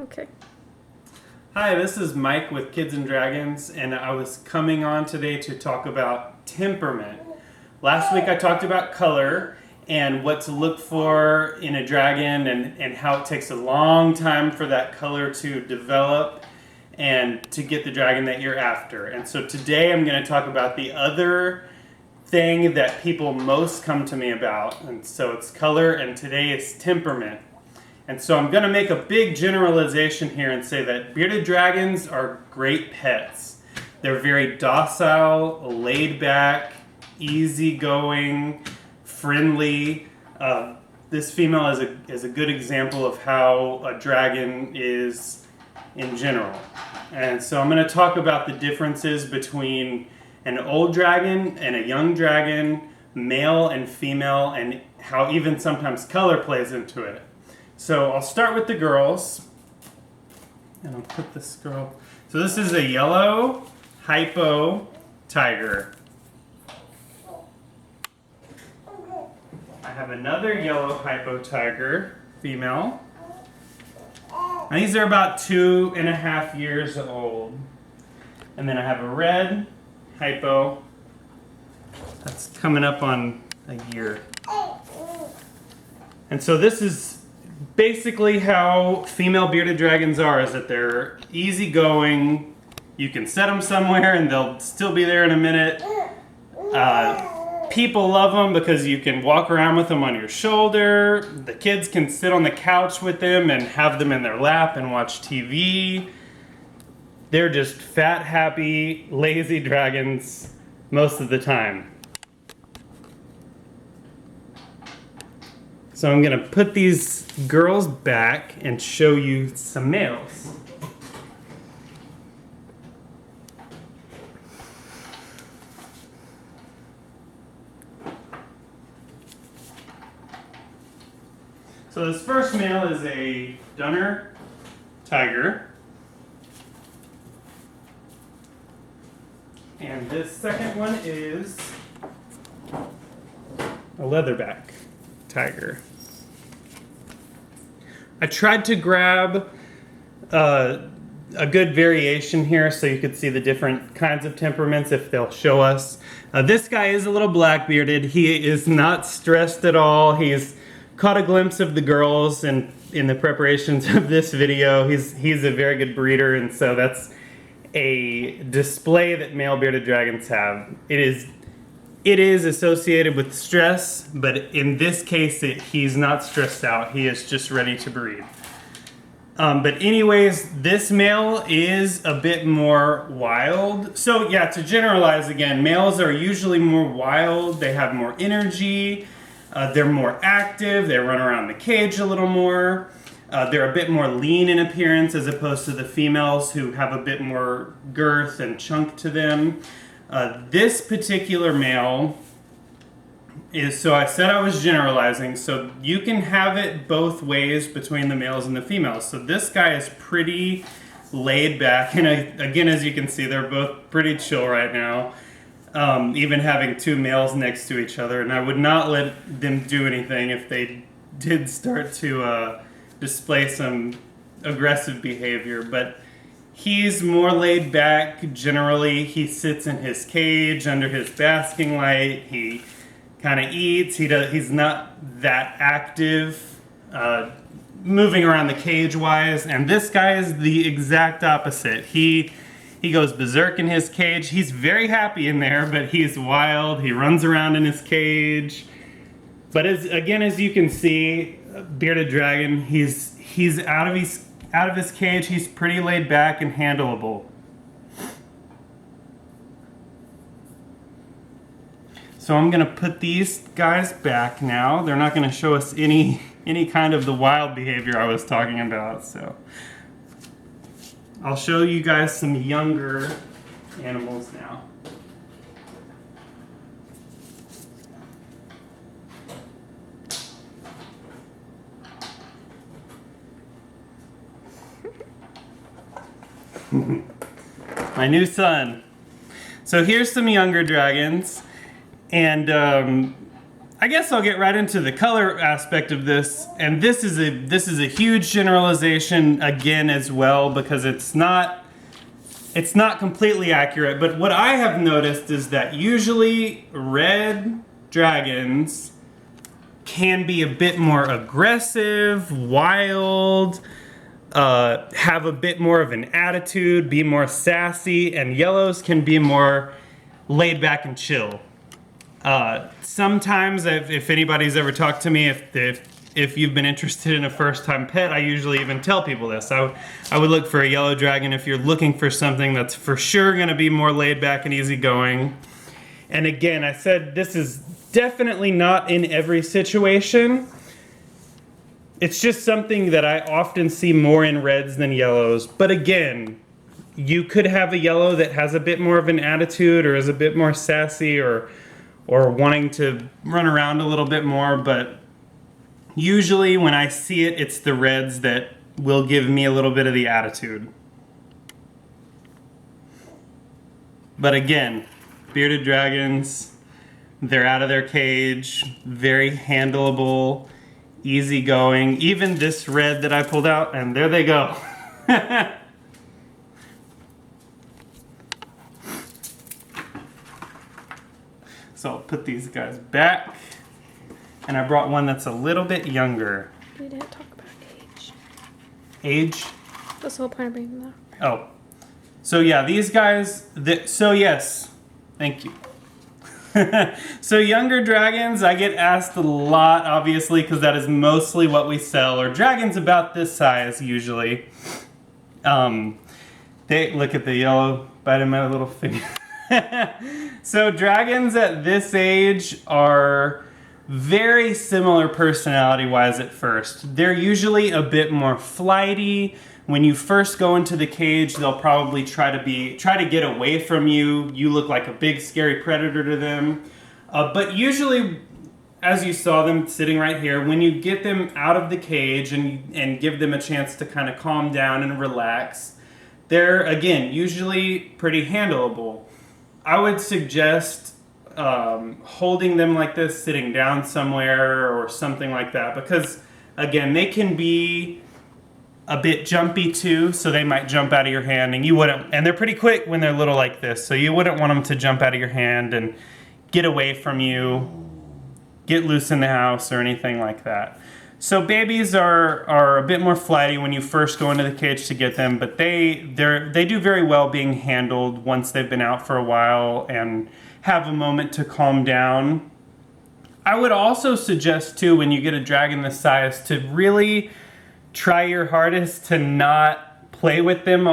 Okay. Hi, this is Mike with Kids and Dragons, and I was coming on today to talk about temperament. Last week I talked about color and what to look for in a dragon and how it takes a long time for that color to develop and to get the dragon that you're after. And so today I'm going to talk about the other thing that people most come to me about. And so it's color, and today it's temperament. And so I'm going to make a big generalization here and say that bearded dragons are great pets. They're very docile, laid back, easygoing, friendly. This female is a good example of how a dragon is in general. And so I'm going to talk about the differences between an old dragon and a young dragon, male and female, and how even sometimes color plays into it. So I'll start with the girls, and I'll put this girl. So this is a yellow hypo tiger. I have another yellow hypo tiger, female. And these are about 2.5 years old. And then I have a red hypo that's coming up on a year. And so this is basically how female bearded dragons are, is that they're easygoing. You can set them somewhere and they'll still be there in a minute. People love them because you can walk around with them on your shoulder. The kids can sit on the couch with them and have them in their lap and watch TV. They're just fat, happy, lazy dragons most of the time. So I'm going to put these girls back and show you some males. So this first male is a Dunner tiger. And this second one is a leatherback tiger. I tried to grab a good variation here so you could see the different kinds of temperaments if they'll show us. This guy is a little black-bearded. He is not stressed at all. He's caught a glimpse of the girls in the preparations of this video. He's a very good breeder, and so that's a display that male bearded dragons have. It is associated with stress, but in this case, he's not stressed out. He is just ready to breed. But anyways, this male is a bit more wild. So yeah, to generalize again, males are usually more wild. They have more energy. They're more active. They run around the cage a little more. They're a bit more lean in appearance as opposed to the females who have a bit more girth and chunk to them. This particular male is, so I said I was generalizing, so you can have it both ways between the males and the females. So this guy is pretty laid back, and again, as you can see, they're both pretty chill right now, even having two males next to each other, and I would not let them do anything if they did start to display some aggressive behavior, but he's more laid back generally. He sits in his cage under his basking light. He kind of eats. He's not that active, moving around the cage wise. And this guy is the exact opposite. He goes berserk in his cage. He's very happy in there, but he's wild. He runs around in his cage. But as you can see, bearded dragon, he's out of his cage. He's pretty laid back and handleable. So I'm going to put these guys back now. They're not going to show us any kind of the wild behavior I was talking about. So I'll show you guys some younger animals now. My new son. So here's some younger dragons, and I guess I'll get right into the color aspect of this, and this is a huge generalization again as well, because it's not completely accurate. But what I have noticed is that usually red dragons can be a bit more aggressive, wild, have a bit more of an attitude, be more sassy, and yellows can be more laid back and chill. Sometimes, if anybody's ever talked to me, if you've been interested in a first-time pet, I usually even tell people this. I would look for a yellow dragon if you're looking for something that's for sure going to be more laid back and easygoing. And again, I said this is definitely not in every situation. It's just something that I often see more in reds than yellows. But again, you could have a yellow that has a bit more of an attitude or is a bit more sassy or wanting to run around a little bit more, but usually when I see it, it's the reds that will give me a little bit of the attitude. But again, bearded dragons, they're out of their cage, very handleable, easygoing. Even this red that I pulled out, and there they go. So I'll put these guys back. And I brought one that's a little bit younger. We didn't talk about age. Age? That's the whole point of bringing them up. Oh. So yeah, these guys, so yes, thank you. So younger dragons, I get asked a lot, obviously, because that is mostly what we sell, or dragons about this size, usually. They look at the yellow, biting my little finger. So dragons at this age are very similar personality-wise at first. They're usually a bit more flighty. When you first go into the cage, they'll probably try to get away from you. You look like a big scary predator to them. But usually, as you saw them sitting right here, when you get them out of the cage and give them a chance to kind of calm down and relax, they're, again, usually pretty handleable. I would suggest holding them like this, sitting down somewhere or something like that, because, again, they can be a bit jumpy too, so they might jump out of your hand, and you wouldn't, and they're pretty quick when they're little like this, so you wouldn't want them to jump out of your hand and get away from you, get loose in the house or anything like that. So babies are a bit more flighty when you first go into the cage to get them, but they do very well being handled once they've been out for a while and have a moment to calm down. I would also suggest too, when you get a dragon this size, to really try your hardest to not play with them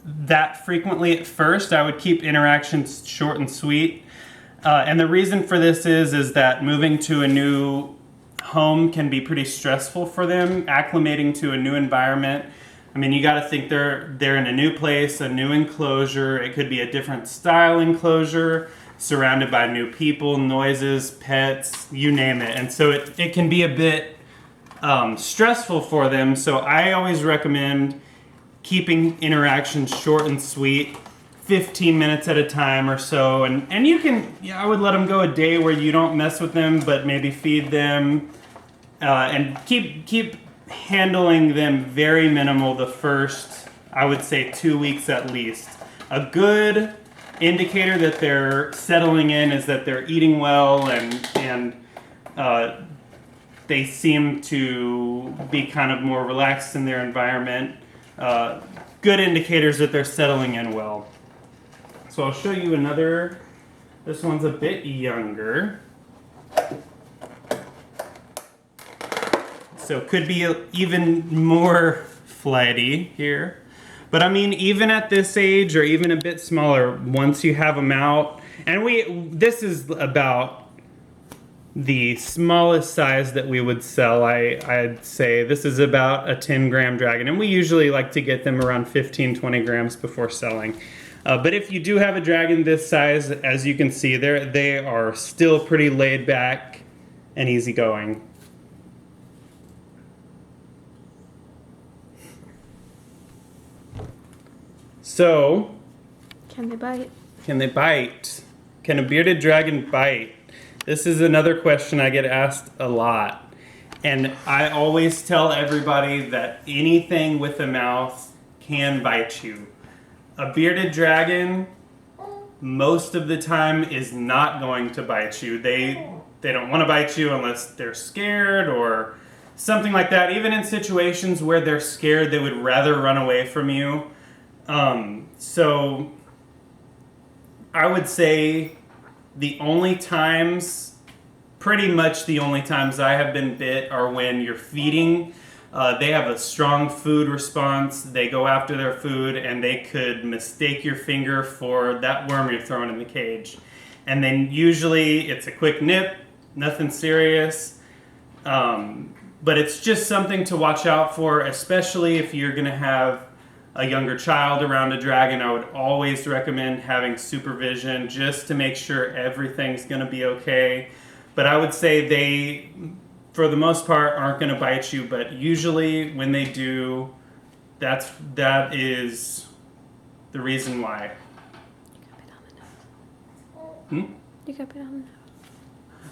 that frequently at first. I would keep interactions short and sweet. And the reason for this is that moving to a new home can be pretty stressful for them, acclimating to a new environment. I mean, you got to think they're in a new place, a new enclosure. It could be a different style enclosure, surrounded by new people, noises, pets, you name it. And so it can be a bit stressful for them. So I always recommend keeping interactions short and sweet, 15 minutes at a time or so. And you can, I would let them go a day where you don't mess with them, but maybe feed them and keep handling them very minimal the first, I would say, 2 weeks at least. A good indicator that they're settling in is that they're eating well and they seem to be kind of more relaxed in their environment. Good indicators that they're settling in well. So I'll show you another. This one's a bit younger. So could be even more flighty here. But I mean, even at this age or even a bit smaller, once you have them out, and this is about the smallest size that we would sell. I'd say this is about a 10-gram dragon, and we usually like to get them around 15-20 grams before selling. But if you do have a dragon this size, as you can see, they are still pretty laid back and easygoing. So, can they bite? Can they bite? Can a bearded dragon bite? This is another question I get asked a lot. And I always tell everybody that anything with a mouth can bite you. A bearded dragon, most of the time, is not going to bite you. They don't want to bite you unless they're scared or something like that. Even in situations where they're scared, they would rather run away from you. So I would say pretty much the only times I have been bit are when you're feeding. They have a strong food response. They go after their food, and they could mistake your finger for that worm you're throwing in the cage. And then usually it's a quick nip, nothing serious. But it's just something to watch out for, especially if you're going to have a younger child around a dragon. I would always recommend having supervision just to make sure everything's going to be okay. But I would say they, for the most part, aren't going to bite you. But usually when they do, that is the reason why. You got bit on the nose.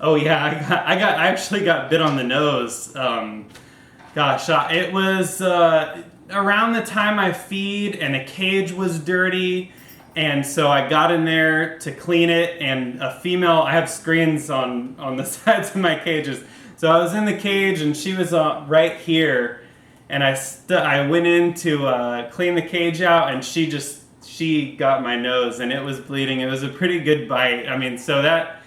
Oh yeah, I actually got bit on the nose. It was around the time I feed, and a cage was dirty, and so I got in there to clean it. And a female, I have screens on the sides of my cages, so I was in the cage, and she was right here, and I went in to clean the cage out, and she got my nose, and it was bleeding. It was a pretty good bite. I mean, so that.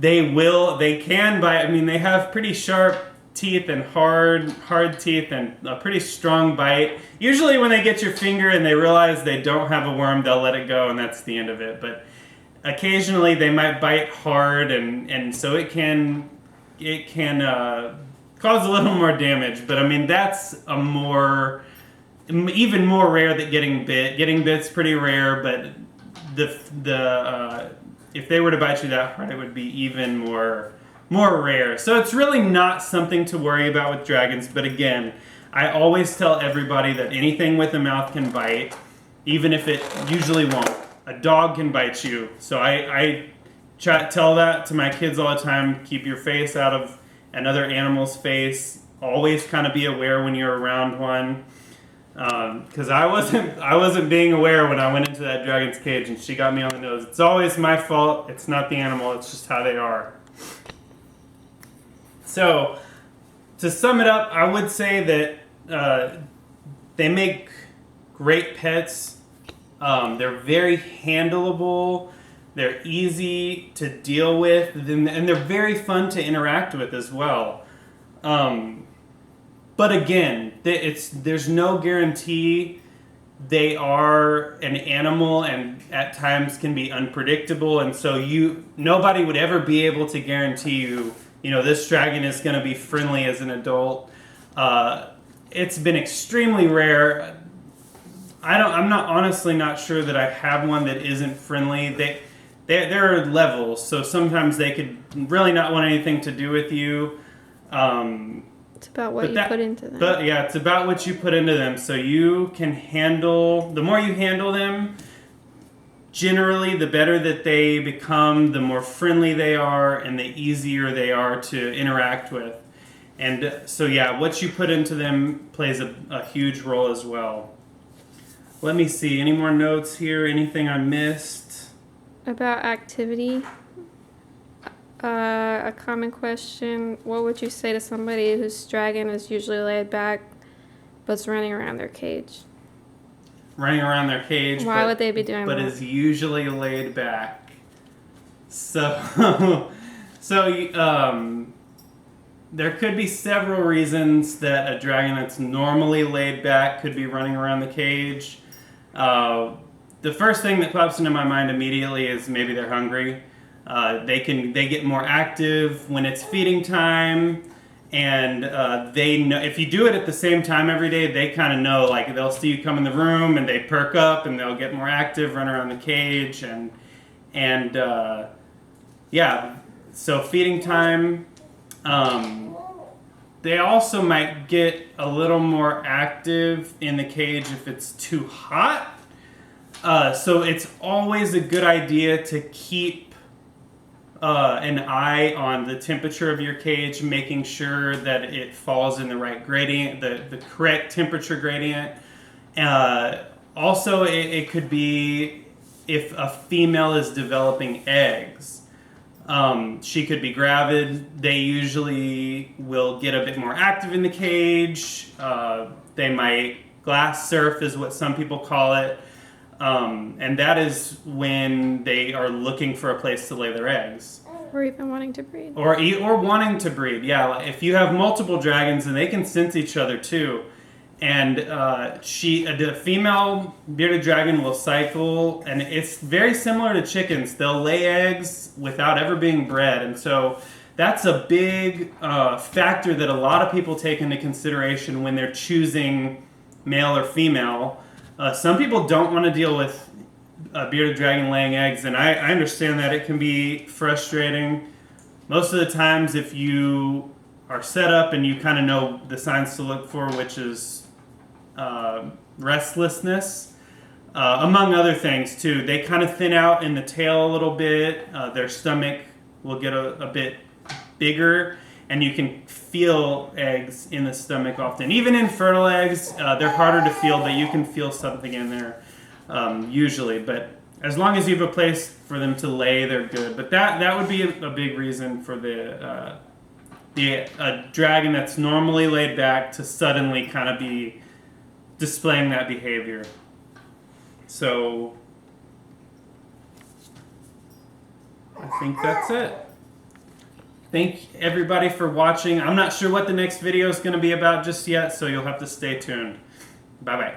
They can bite. I mean, they have pretty sharp teeth and hard teeth and a pretty strong bite. Usually when they get your finger and they realize they don't have a worm, they'll let it go, and that's the end of it. But occasionally they might bite hard, and so it can cause a little more damage. But I mean, that's even more rare than getting bit. Getting bit's pretty rare, but if they were to bite you that hard, it would be even more rare. So it's really not something to worry about with dragons. But again, I always tell everybody that anything with a mouth can bite, even if it usually won't. A dog can bite you. So I tell that to my kids all the time. Keep your face out of another animal's face. Always kind of be aware when you're around one. Because I wasn't being aware when I went into that dragon's cage and she got me on the nose. It's always my fault. It's not the animal. It's just how they are. So, to sum it up, I would say that they make great pets. They're very handleable. They're easy to deal with, and they're very fun to interact with as well. But again, there's no guarantee. They are an animal, and at times can be unpredictable, and so nobody would ever be able to guarantee you, this dragon is going to be friendly as an adult. It's been extremely rare. I'm honestly not sure that I have one that isn't friendly. There are levels, so sometimes they could really not want anything to do with you. It's about what you put into them. But yeah, it's about what you put into them. So you can the more you handle them, generally the better that they become, the more friendly they are, and the easier they are to interact with. And so yeah, what you put into them plays a huge role as well. Let me see, any more notes here? Anything I missed? About activity. A common question, what would you say to somebody whose dragon is usually laid back but's running around their cage? Running around their cage. Why would they be doing that? But is usually laid back. So, there could be several reasons that a dragon that's normally laid back could be running around the cage. The first thing that pops into my mind immediately is maybe they're hungry. They get more active when it's feeding time, and they know if you do it at the same time every day, they kind of know, like they'll see you come in the room and they perk up and they'll get more active, run around the cage, and so feeding time. They also might get a little more active in the cage if it's too hot. So it's always a good idea to keep an eye on the temperature of your cage, making sure that it falls in the right gradient, the correct temperature gradient. Also, it could be if a female is developing eggs. She could be gravid. They usually will get a bit more active in the cage. They might glass surf, is what some people call it. And that is when they are looking for a place to lay their eggs. Or even wanting to breed. Or wanting to breed, yeah. Like if you have multiple dragons, and they can sense each other too. And the female bearded dragon will cycle, and it's very similar to chickens. They'll lay eggs without ever being bred, and so that's a big factor that a lot of people take into consideration when they're choosing male or female. Some people don't want to deal with a bearded dragon laying eggs, and I understand that it can be frustrating. Most of the times, if you are set up and you kind of know the signs to look for, which is restlessness, among other things too. They kind of thin out in the tail a little bit. Their stomach will get a bit bigger, and you can feel eggs in the stomach often. Even infertile eggs, they're harder to feel, but you can feel something in there usually. But as long as you have a place for them to lay, they're good. But that would be a big reason for a dragon that's normally laid back to suddenly kind of be displaying that behavior. So I think that's it. Thank everybody for watching. I'm not sure what the next video is going to be about just yet, so you'll have to stay tuned. Bye bye.